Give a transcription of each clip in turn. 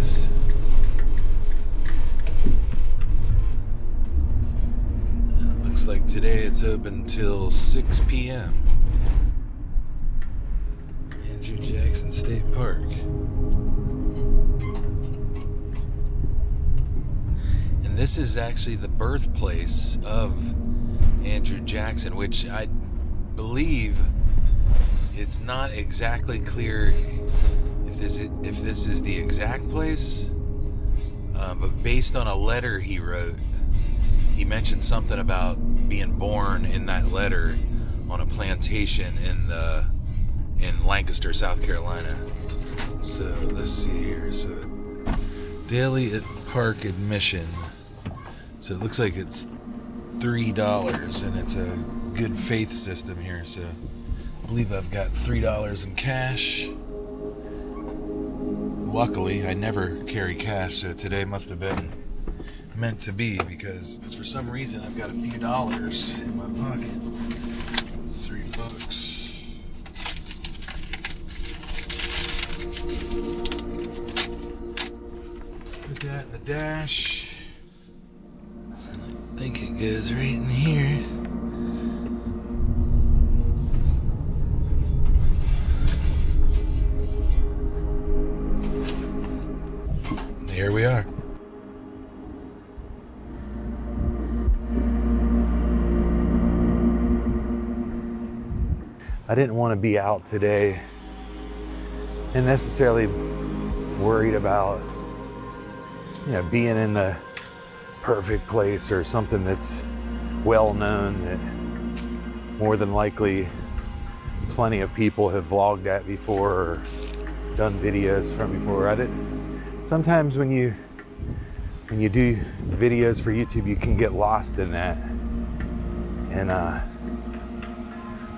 is. It looks like today it's open till 6 p.m. Andrew Jackson State Park. And this is actually the birthplace of Andrew Jackson, which I believe it's not exactly clear if this is the exact place, but based on a letter he wrote, he mentioned something about being born in that letter on a plantation in Lancaster, South Carolina. So let's see here. So daily at park admission. So it looks like it's $3, and it's a good faith system here. So I believe I've got $3 in cash. Luckily, I never carry cash, so today must have been meant to be, because for some reason I've got a few dollars in my pocket. $3. Put that in the dash. I think it goes right in here. Here we are. I didn't want to be out today and necessarily worried about, being in the perfect place or something that's well known that more than likely plenty of people have vlogged at before or done videos from before. Sometimes when you do videos for YouTube, you can get lost in that. And I'm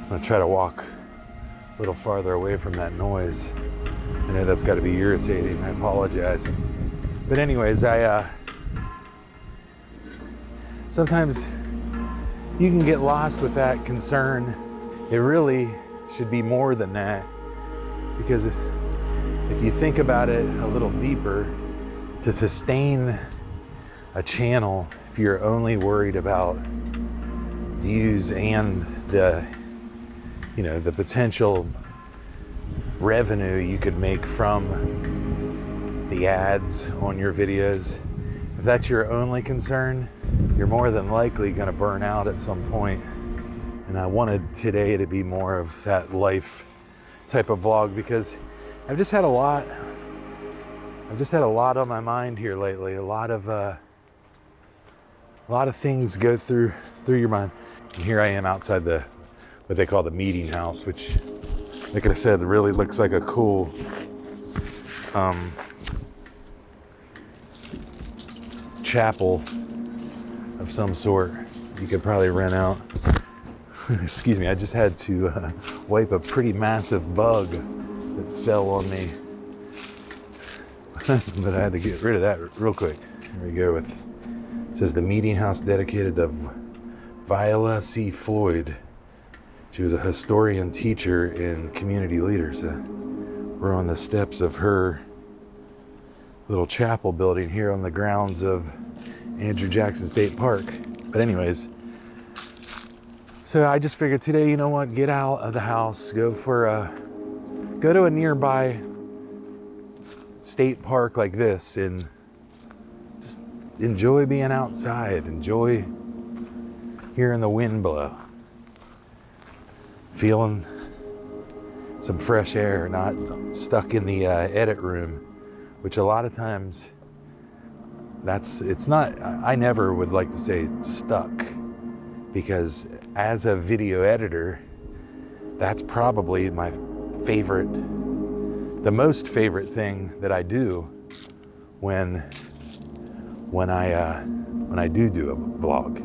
gonna try to walk a little farther away from that noise. I know that's gotta be irritating, I apologize. But anyways, sometimes you can get lost with that concern. It really should be more than that, because if you think about it a little deeper, to sustain a channel, if you're only worried about views and the potential revenue you could make from the ads on your videos, if that's your only concern, you're more than likely gonna burn out at some point. And I wanted today to be more of that life type of vlog, because I've just had a lot on my mind here lately. A lot of things go through your mind. And here I am outside what they call the meeting house, which, like I said, really looks like a cool chapel of some sort. You could probably rent out. Excuse me, I just had to wipe a pretty massive bug that fell on me. But I had to get rid of that real quick. Here we go. It says the meeting house dedicated to Viola C. Floyd. She was a historian, teacher, and community leader. So we're on the steps of her little chapel building here on the grounds of Andrew Jackson State Park. But anyways, so I just figured today, you know what, get out of the house, go to a nearby state park like this and just enjoy being outside, enjoy hearing the wind blow, feeling some fresh air, not stuck in the edit room, which a lot of times I never would like to say stuck, because as a video editor, that's probably my the most favorite thing that I do when I do a vlog,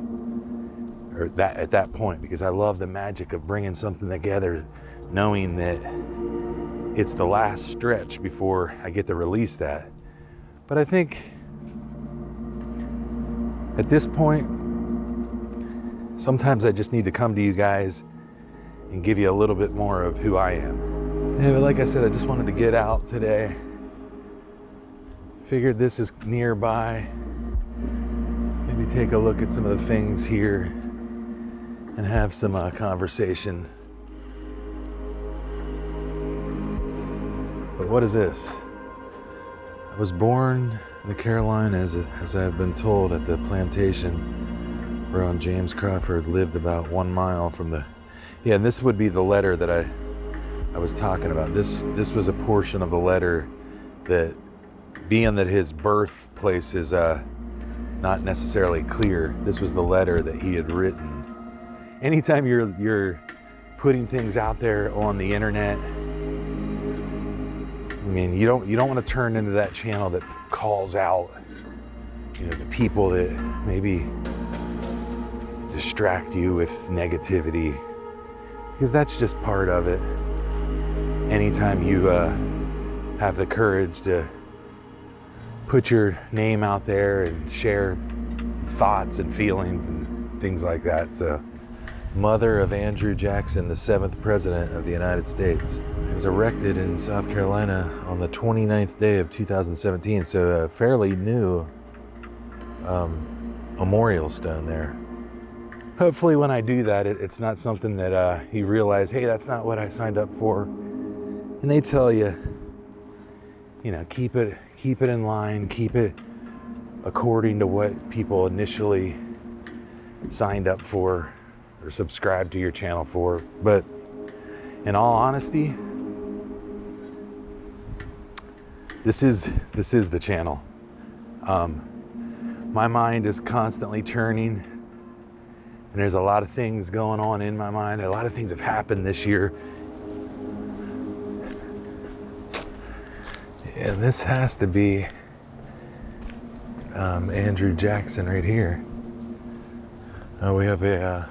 or at that point, because I love the magic of bringing something together, knowing that it's the last stretch before I get to release that. But I think at this point, sometimes I just need to come to you guys and give you a little bit more of who I am. Yeah, but like I said, I just wanted to get out today, Figured this is nearby. Maybe take a look at some of the things here and have some conversation. But what is this? I was born in the Carolinas, as I've been told, at the plantation where on James Crawford lived about 1 mile from the... Yeah, and this would be the letter that I was talking about. This was a portion of the letter that, being that his birthplace is not necessarily clear, this was the letter that he had written. Anytime you're putting things out there on the internet, I mean, you don't want to turn into that channel that calls out, the people that maybe distract you with negativity, because that's just part of it. Anytime you have the courage to put your name out there and share thoughts and feelings and things like that. So, mother of Andrew Jackson, the 7th president of the United States. It was erected in South Carolina on the 29th day of 2017, so a fairly new memorial stone there. Hopefully when I do that, it's not something that you realize, hey, that's not what I signed up for. And they tell you, keep it in line, keep it according to what people initially signed up for or subscribed to your channel for. But in all honesty, this is the channel. My mind is constantly turning, and there's a lot of things going on in my mind. A lot of things have happened this year. And this has to be Andrew Jackson right here. We have a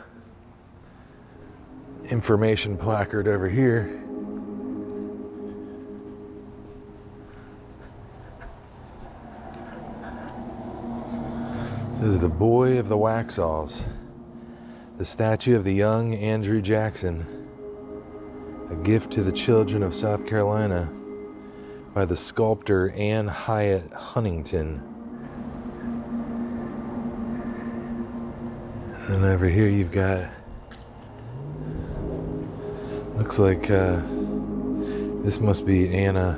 information placard over here. This is the boy of the Waxhaws, the statue of the young Andrew Jackson, a gift to the children of South Carolina by the sculptor Anne Hyatt Huntington. And over here you've got, looks like this must be Anna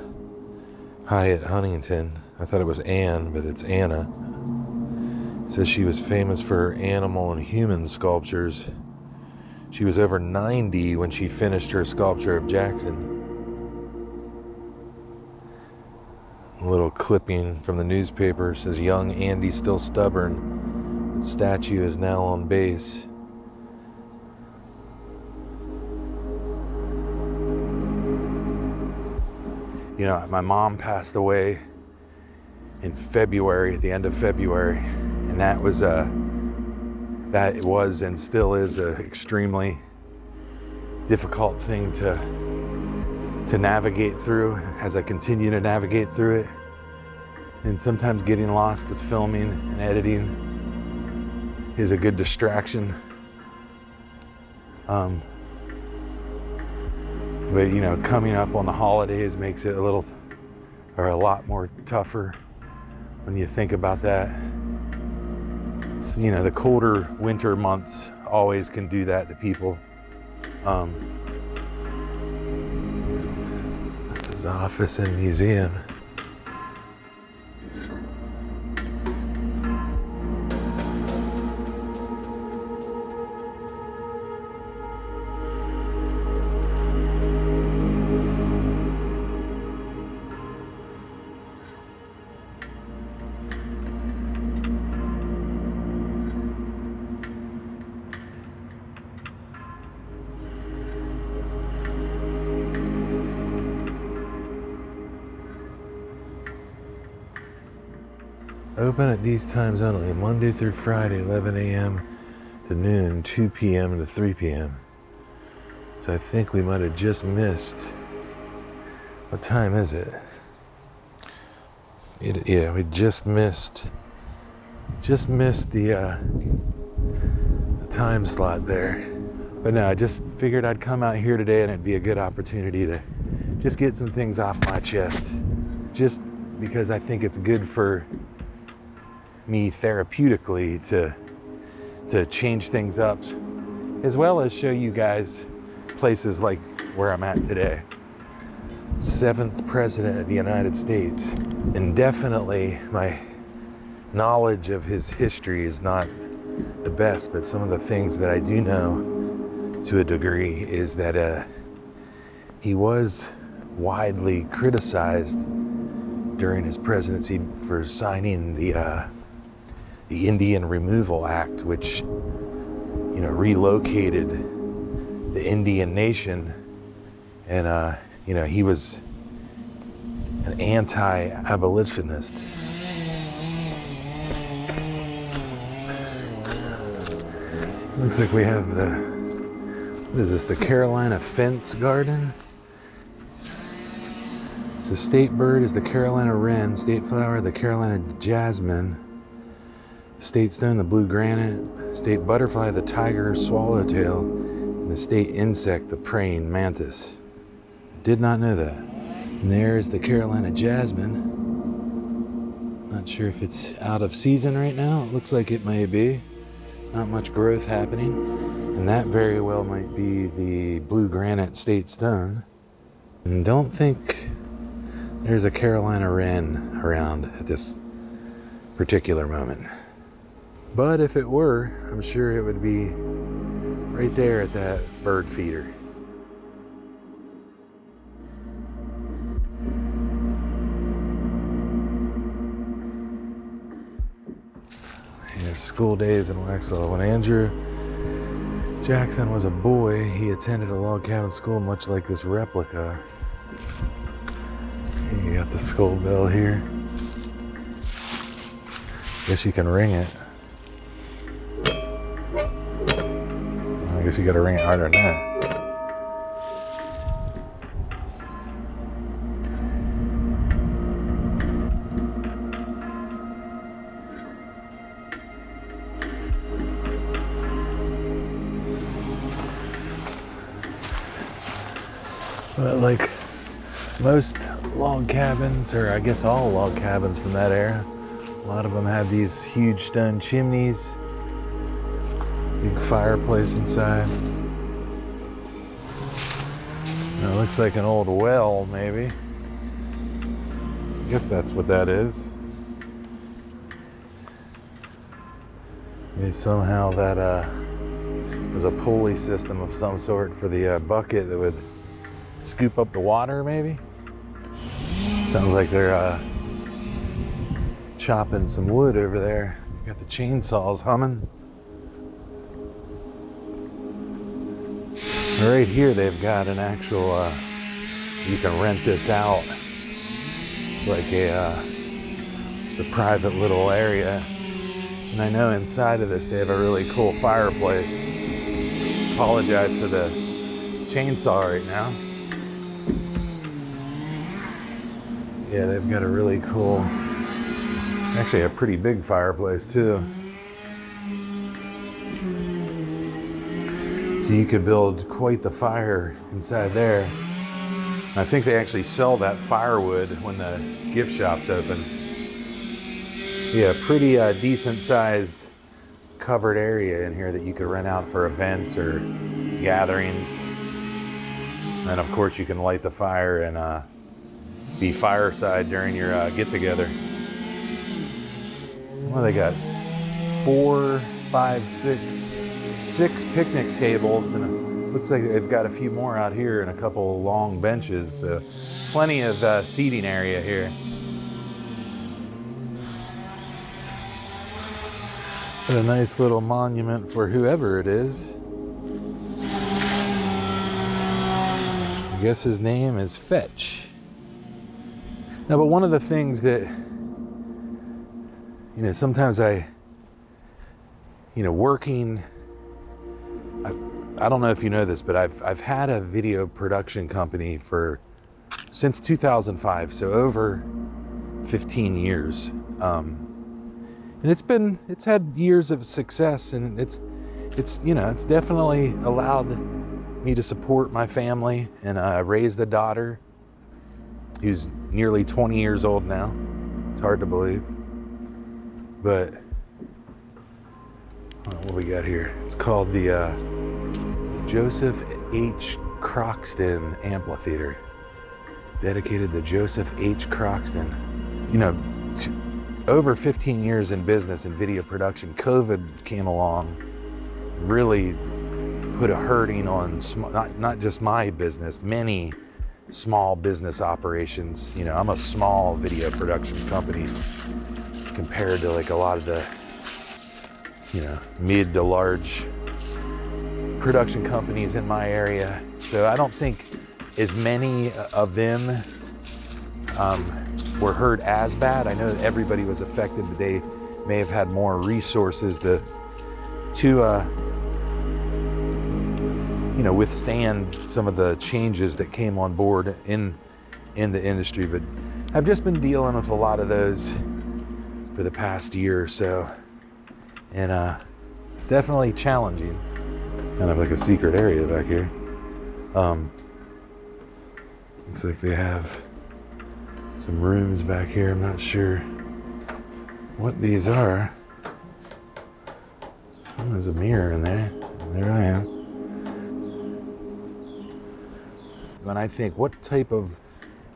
Hyatt Huntington. I thought it was Anne, but it's Anna. It says she was famous for her animal and human sculptures. She was over 90 when she finished her sculpture of Jackson. A little clipping from the newspaper says, young Andy still stubborn, but statue is now on base. My mom passed away in February, at the end of February, and that was and still is an extremely difficult thing to navigate through as I continue to navigate through it. And sometimes getting lost with filming and editing is a good distraction. But coming up on the holidays makes it a lot more tougher when you think about that. It's, the colder winter months always can do that to people. That's his office and museum. Open at these times only, Monday through Friday, 11 a.m. to noon, 2 p.m. to 3 p.m. So I think we might have just missed. What time is it? We just missed the time slot there. But no, I just figured I'd come out here today and it'd be a good opportunity to just get some things off my chest. Just because I think it's good for me therapeutically to change things up, as well as show you guys places like where I'm at today. 7th President of the United States. And definitely my knowledge of his history is not the best, but some of the things that I do know to a degree is that he was widely criticized during his presidency for signing the Indian Removal Act, which, you know, relocated the Indian nation. And you know, he was an anti-abolitionist. Looks like we have what is this, the Carolina Fence Garden? So state bird is the Carolina wren, state flower, the Carolina jasmine, state stone, the blue granite, state butterfly, the tiger swallowtail, and the state insect, the praying mantis. Did not know that. And there's the Carolina jasmine. Not sure if it's out of season right now. It looks like it may be. Not much growth happening. And that very well might be the blue granite state stone. And don't think there's a Carolina wren around at this particular moment. But if it were, I'm sure it would be right there at that bird feeder. School days in Waxhaw. When Andrew Jackson was a boy, he attended a log cabin school much like this replica. You got the school bell here. Guess you can ring it. I guess you gotta ring it harder than that. But like most log cabins, or I guess all log cabins from that era, a lot of them have these huge stone chimneys, big fireplace inside. Now, it looks like an old well, maybe. I guess that's what that is. Maybe somehow that was a pulley system of some sort for the bucket that would scoop up the water, maybe. Sounds like they're chopping some wood over there. Got the chainsaws humming. Right here they've got an actual, you can rent this out. It's like just a private little area. And I know inside of this they have a really cool fireplace. Apologize for the chainsaw right now. Yeah, they've got a really cool, actually a pretty big fireplace too. So you could build quite the fire inside there. And I think they actually sell that firewood when the gift shop's open. Yeah, pretty decent size covered area in here that you could rent out for events or gatherings. And of course you can light the fire and be fireside during your get-together. Well, they got 4, 5, 6 picnic tables, and it looks like they've got a few more out here and a couple long benches. Plenty of seating area here. And a nice little monument for whoever it is. I guess his name is Fetch. Now, but one of the things that, you know, sometimes working, I don't know if you know this, but I've had a video production company since 2005, so over 15 years. And it's had years of success, and it's definitely allowed me to support my family and raise the daughter who's nearly 20 years old now. It's hard to believe. But what we got here? It's called the Joseph H. Croxton Amphitheater. Dedicated to Joseph H. Croxton. You know, over 15 years in business and video production, COVID came along, really put a hurting on not just my business, many small business operations. You know, I'm a small video production company compared to like a lot of the, you know, mid to large production companies in my area. So I don't think as many of them were hurt as bad. I know that everybody was affected, but they may have had more resources to you know, withstand some of the changes that came on board in the industry. But I've just been dealing with a lot of those for the past year or so, and it's definitely challenging. Kind of like a secret area back here. Looks like they have some rooms back here. I'm not sure what these are. Oh, there's a mirror in there. There I am. When I think, what type of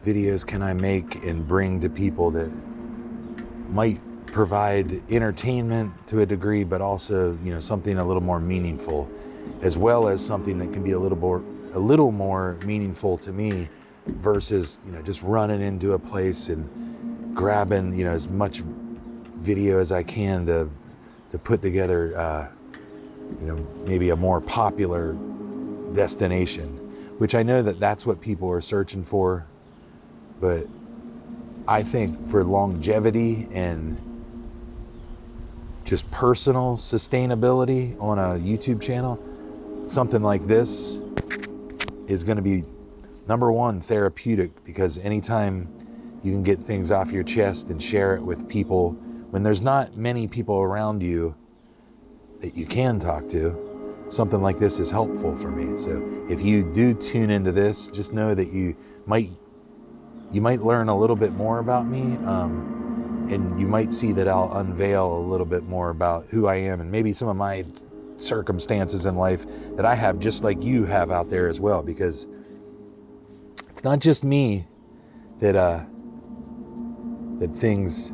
videos can I make and bring to people that might provide entertainment to a degree, but also, you know, something a little more meaningful, as well as something that can be a little more meaningful to me versus, you know, just running into a place and grabbing, you know, as much video as I can to put together, you know, maybe a more popular destination, which I know that that's what people are searching for. But I think for longevity and just personal sustainability on a YouTube channel, something like this is going to be, number one, therapeutic, because anytime you can get things off your chest and share it with people when there's not many people around you that you can talk to, something like this is helpful for me. So if you do tune into this, just know that you might learn a little bit more about me, and you might see that I'll unveil a little bit more about who I am and maybe some of my circumstances in life that I have, just like you have out there as well, because it's not just me that things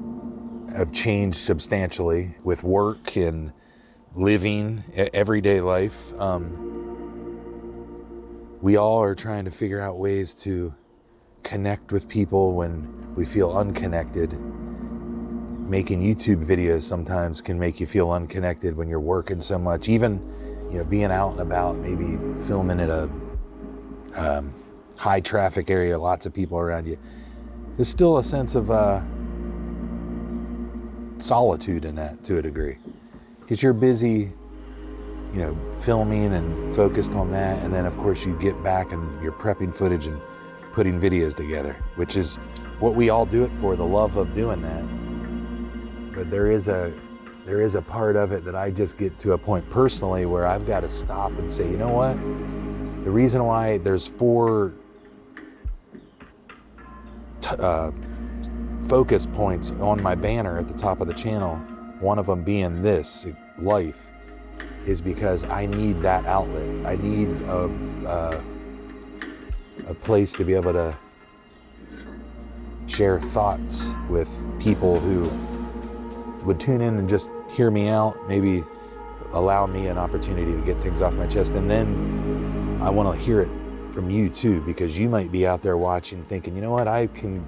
have changed substantially with work and living everyday life. We all are trying to figure out ways to connect with people when we feel unconnected. Making YouTube videos sometimes can make you feel unconnected when you're working so much. Even, you know, being out and about, maybe filming at a high traffic area, lots of people around you. There's still a sense of solitude in that to a degree, because you're busy, you know, filming and focused on that, and then of course you get back and you're prepping footage and putting videos together, which is what we all do it for, the love of doing that. But there is a part of it that I just get to a point personally where I've got to stop and say, you know what? The reason why there's 4 focus points on my banner at the top of the channel, one of them being this, life, is because I need that outlet. I need a place to be able to share thoughts with people who would tune in and just hear me out, maybe allow me an opportunity to get things off my chest. And then I want to hear it from you too, because you might be out there watching thinking, you know what, I can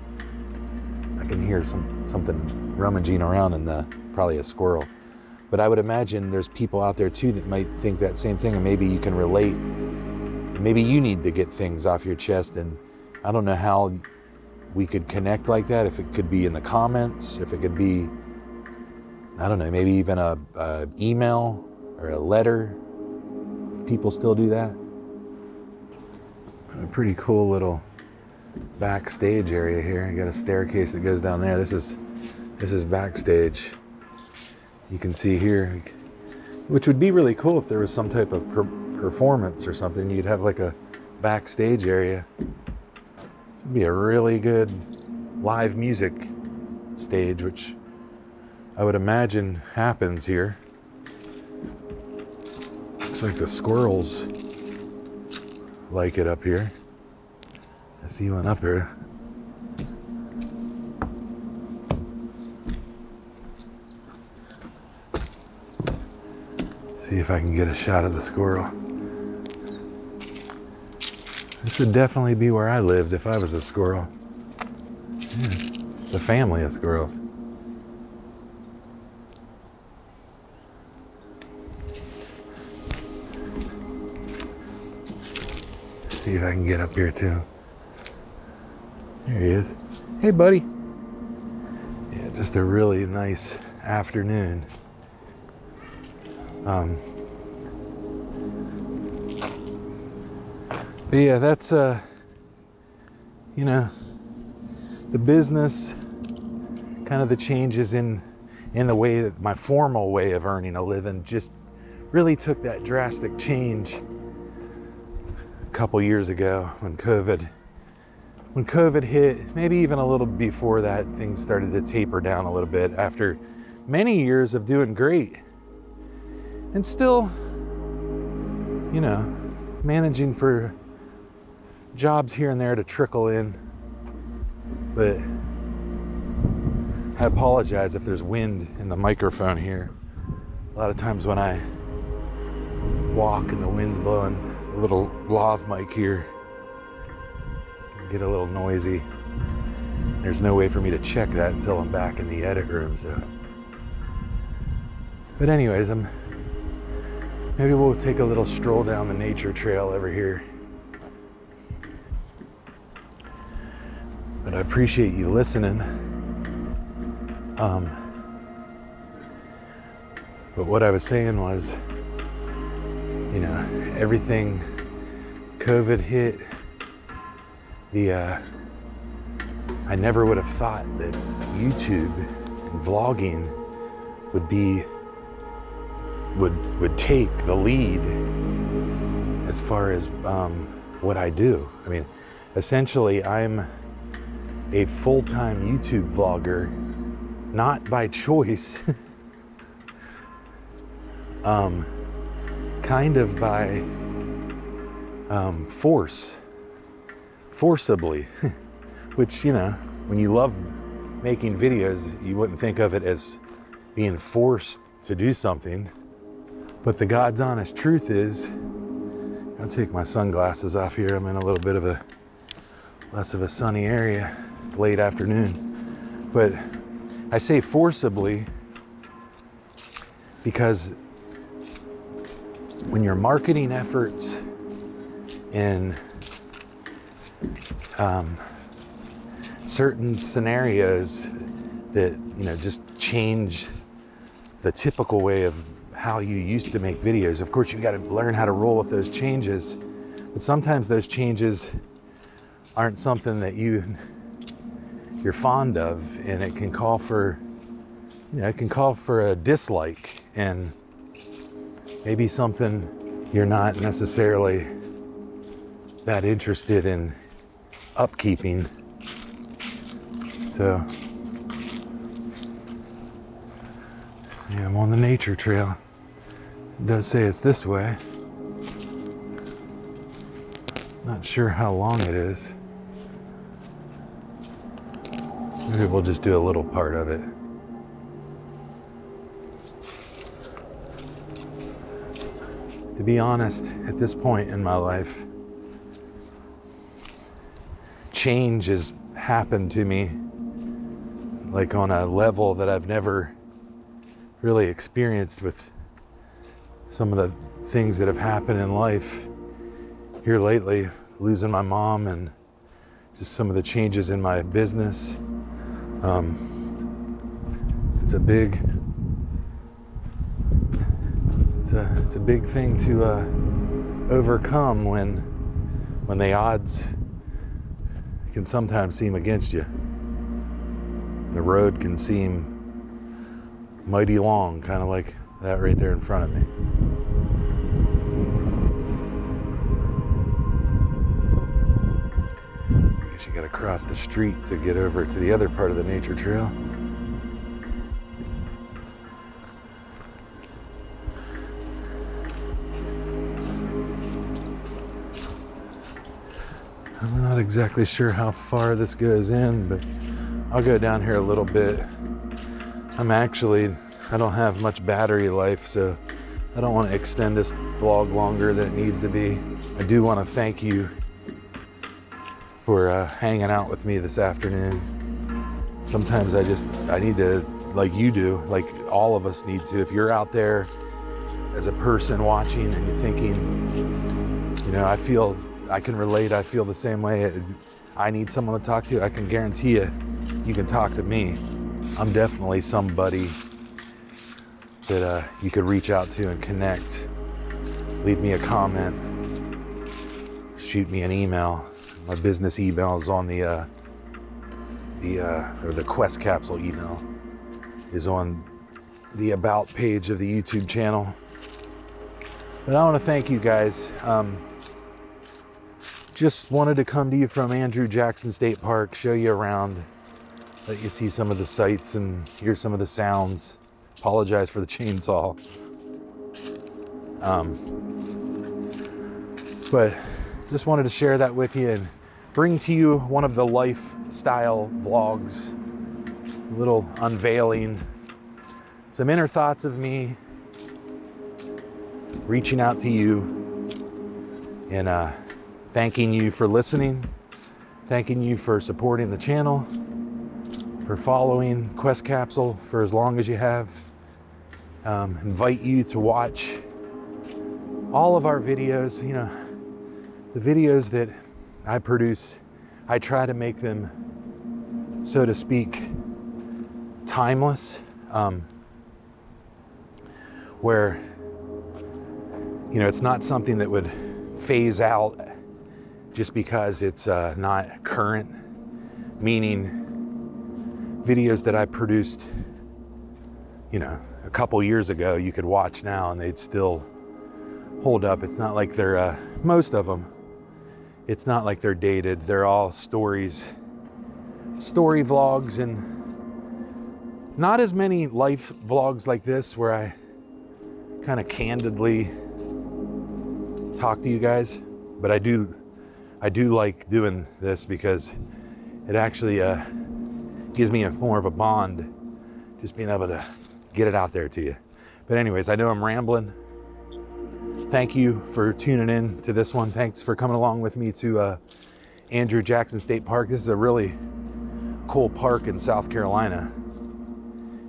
hear something rummaging around in probably a squirrel. But I would imagine there's people out there too that might think that same thing, and maybe you can relate. And maybe you need to get things off your chest, and I don't know how we could connect like that. If it could be in the comments, if it could be, I don't know, maybe even a email or a letter, if people still do that. A pretty cool little backstage area here. You got a staircase that goes down there. This is backstage. You can see here, which would be really cool if there was some type of performance or something. You'd have like a backstage area. This would be a really good live music stage, which I would imagine happens here. Looks like the squirrels like it up here. I see one up here. See if I can get a shot of the squirrel. This would definitely be where I lived if I was a squirrel. Yeah, the family of squirrels. See if I can get up here too. There he is. Hey, buddy. Yeah, just a really nice afternoon. But yeah, that's the business, kind of the changes in the way that my formal way of earning a living just really took that drastic change a couple years ago when COVID hit. Maybe even a little before that, things started to taper down a little bit after many years of doing great. And still, managing for jobs here and there to trickle in. But I apologize if there's wind in the microphone here. A lot of times when I walk and the wind's blowing, a little lav mic here can get a little noisy. There's no way for me to check that until I'm back in the edit room. So, but anyways, maybe we'll take a little stroll down the nature trail over here. But I appreciate you listening. But what I was saying was, everything COVID hit, I never would have thought that YouTube and vlogging would take the lead as far as what I do. I mean, essentially, I'm a full-time YouTube vlogger, not by choice, kind of by forcibly, which, when you love making videos, you wouldn't think of it as being forced to do something. But the God's honest truth is, I'll take my sunglasses off here. I'm in a little bit of less of a sunny area. It's late afternoon. But I say forcibly because when your marketing efforts in certain scenarios that, just change the typical way of how you used to make videos. Of course, you got to learn how to roll with those changes, but sometimes those changes aren't something that you're fond of, and it can call for a dislike and maybe something you're not necessarily that interested in upkeeping. So, yeah, I'm on the nature trail. It does say it's this way. Not sure how long it is. Maybe we'll just do a little part of it. To be honest, at this point in my life, change has happened to me like on a level that I've never really experienced with some of the things that have happened in life here lately, losing my mom and just some of the changes in my business. It's a big thing to overcome when the odds can sometimes seem against you. The road can seem mighty long, kind of like that right there in front of me. I guess you gotta cross the street to get over to the other part of the nature trail. exactly sure how far this goes in, but I'll go down here a little bit. I don't have much battery life, so I don't want to extend this vlog longer than it needs to be. I do want to thank you for hanging out with me this afternoon. Sometimes I need to, like you do, like all of us need to. If you're out there as a person watching and you're thinking, you know, I can relate, I feel the same way. I need someone to talk to. I can guarantee you can talk to me. I'm definitely somebody that you could reach out to and connect. Leave me a comment, shoot me an email. My business email is on the Quest Capsule email is on the About page of the YouTube channel. But I want to thank you guys. Just wanted to come to you from Andrew Jackson State Park, show you around, let you see some of the sights and hear some of the sounds. Apologize for the chainsaw. But just wanted to share that with you and bring to you one of the lifestyle vlogs, a little unveiling, some inner thoughts of me, reaching out to you, and thanking you for listening, thanking you for supporting the channel, for following Quest Capsule for as long as you have. Invite you to watch all of our videos. You know, the videos that I produce, I try to make them, so to speak, timeless, where, you know, it's not something that would phase out just because it's not current, meaning videos that I produced, you know, a couple years ago, you could watch now and they'd still hold up. It's not like they're, most of them, it's not like they're dated. They're all story vlogs, and not as many life vlogs like this where I kind of candidly talk to you guys, but I do like doing this because it actually gives me more of a bond, just being able to get it out there to you. But anyways, I know I'm rambling. Thank you for tuning in to this one. Thanks for coming along with me to Andrew Jackson State Park. This is a really cool park in South Carolina.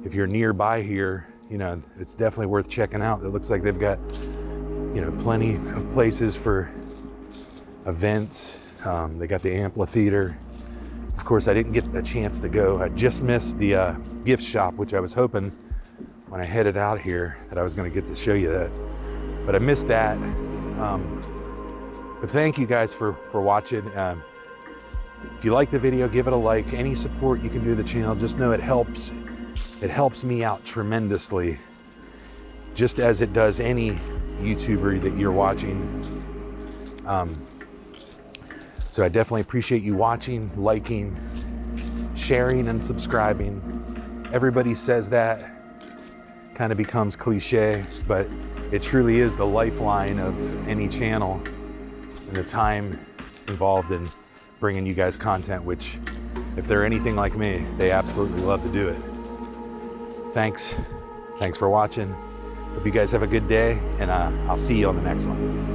If you're nearby here, you know, it's definitely worth checking out. It looks like they've got, you know, plenty of places for events. They got the amphitheater. Of course, I didn't get a chance to go. I just missed the gift shop, which I was hoping when I headed out here that I was going to get to show you that. But I missed that. But thank you guys for watching. If you like the video, give it a like. Any support you can do the channel, just know it helps. It helps me out tremendously, just as it does any YouTuber that you're watching. So I definitely appreciate you watching, liking, sharing, and subscribing. Everybody says that, kind of becomes cliche, but it truly is the lifeline of any channel and the time involved in bringing you guys content, which, if they're anything like me, they absolutely love to do it. Thanks for watching. Hope you guys have a good day, and I'll see you on the next one.